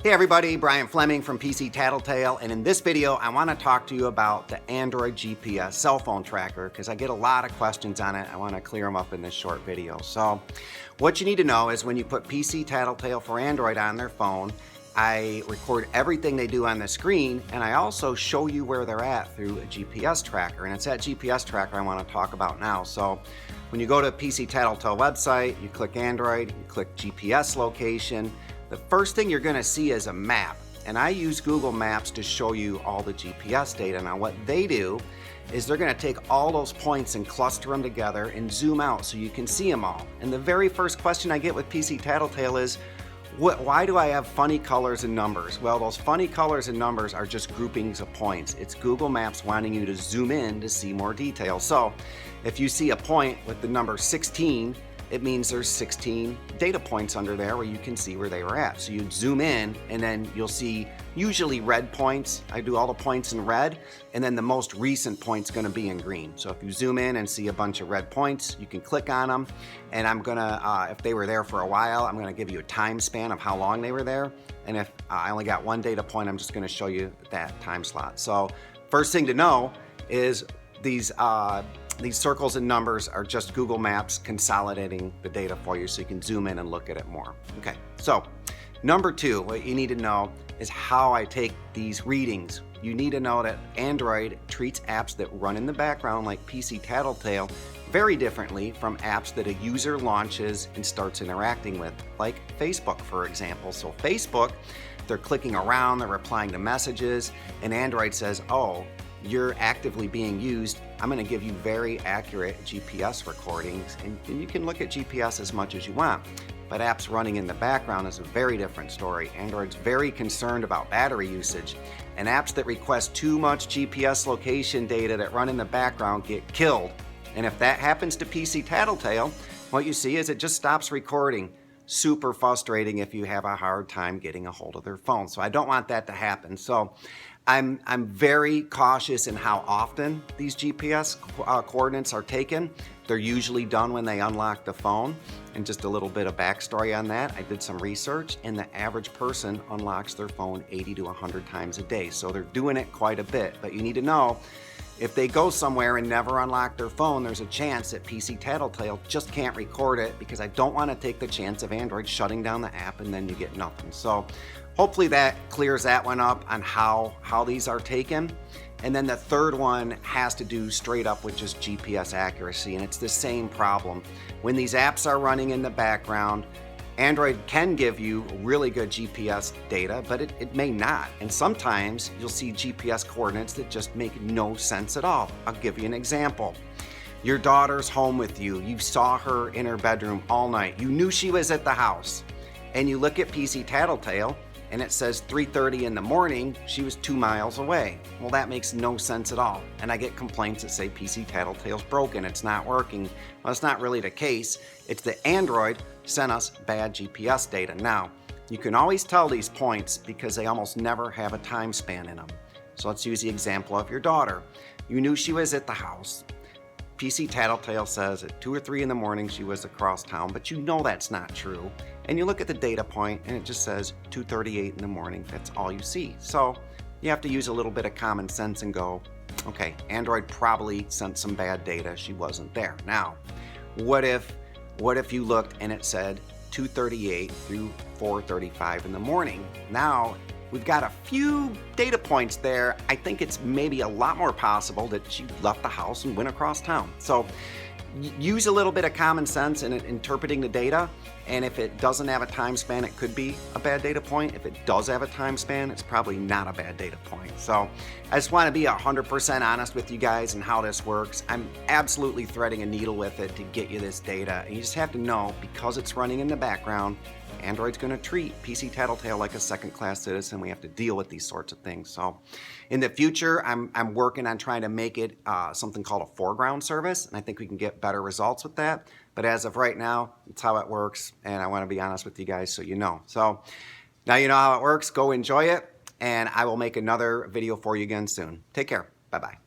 Hey everybody, Brian Fleming from pcTattletale, and in this video I want to talk to you about the Android GPS cell phone tracker because I get a lot of questions on it. I want to clear them up in this short video. So what you need to know is when you put pcTattletale for Android on their phone, I record everything they do on the screen, and I also show you where they're at through a GPS tracker, and it's that GPS tracker I want to talk about now. So when you go to pcTattletale website, you click Android, you click GPS location. The first thing you're going to see is a map, and I use Google Maps to show you all the GPS data. Now what they do is they're going to take all those points and cluster them together and zoom out so you can see them all. And the very first question I get with pcTattletale is, why do I have funny colors and numbers? Well, those funny colors and numbers are just groupings of points. It's Google Maps wanting you to zoom in to see more detail. So if you see a point with the number 16, it means there's 16 data points under there where you can see where they were at. So you'd zoom in and then you'll see usually red points. I do all the points in red, and then the most recent point's gonna be in green. So if you zoom in and see a bunch of red points, you can click on them, and I'm gonna, if they were there for a while, I'm gonna give you a time span of how long they were there. And if I only got one data point, I'm just gonna show you that time slot. So first thing to know is these circles and numbers are just Google Maps consolidating the data for you so you can zoom in and look at it more. Okay, so number two, what you need to know is how I take these readings. You need to know that Android treats apps that run in the background like pcTattletale very differently from apps that a user launches and starts interacting with, like Facebook, for example. So Facebook, they're clicking around, they're replying to messages, and Android says, oh, you're actively being used. I'm going to give you very accurate GPS recordings, and you can look at GPS as much as you want. But apps running in the background is a very different story. Android's very concerned about battery usage, and apps that request too much GPS location data that run in the background get killed. And if that happens to pcTattletale, what you see is it just stops recording. Super frustrating if you have a hard time getting a hold of their phone. So I don't want that to happen. So I'm very cautious in how often these GPS coordinates are taken. They're usually done when they unlock the phone. And just a little bit of backstory on that, I did some research, and the average person unlocks their phone 80 to 100 times a day. So they're doing it quite a bit. But you need to know, if they go somewhere and never unlock their phone, there's a chance that pcTattletale just can't record it, because I don't want to take the chance of Android shutting down the app and then you get nothing. So hopefully that clears that one up on how these are taken. And then the third one has to do straight up with just GPS accuracy, and it's the same problem. When these apps are running in the background, Android can give you really good GPS data, but it may not. And sometimes you'll see GPS coordinates that just make no sense at all. I'll give you an example. Your daughter's home with you. You saw her in her bedroom all night. You knew she was at the house. And you look at pcTattletale, and it says 3:30 in the morning, she was 2 miles away. Well, that makes no sense at all. And I get complaints that say pcTattletale's broken, it's not working. Well, that's not really the case. It's that Android sent us bad GPS data. Now, you can always tell these points because they almost never have a time span in them. So let's use the example of your daughter. You knew she was at the house. pcTattletale says at 2 or 3 in the morning she was across town, but you know that's not true. And you look at the data point and it just says 2:38 in the morning. That's all you see. So you have to use a little bit of common sense and go, okay, Android probably sent some bad data. She wasn't there. Now, what if you looked and it said 2:38 through 4:35 in the morning? Now, we've got a few data points there. I think it's maybe a lot more possible that she left the house and went across town. So use a little bit of common sense in interpreting the data, and if it doesn't have a time span, it could be a bad data point. If it does have a time span, it's probably not a bad data point. So I just want to be 100% honest with you guys and how this works. I'm absolutely threading a needle with it to get you this data, and you just have to know, because it's running in the background, Android's going to treat pcTattletale like a second-class citizen. We have to deal with these sorts of things. So in the future, I'm working on trying to make it something called a foreground service, and I think we can get better results with that. But as of right now, it's how it works, and I want to be honest with you guys so you know. So now you know how it works. Go enjoy it, and I will make another video for you again soon. Take care. Bye-bye.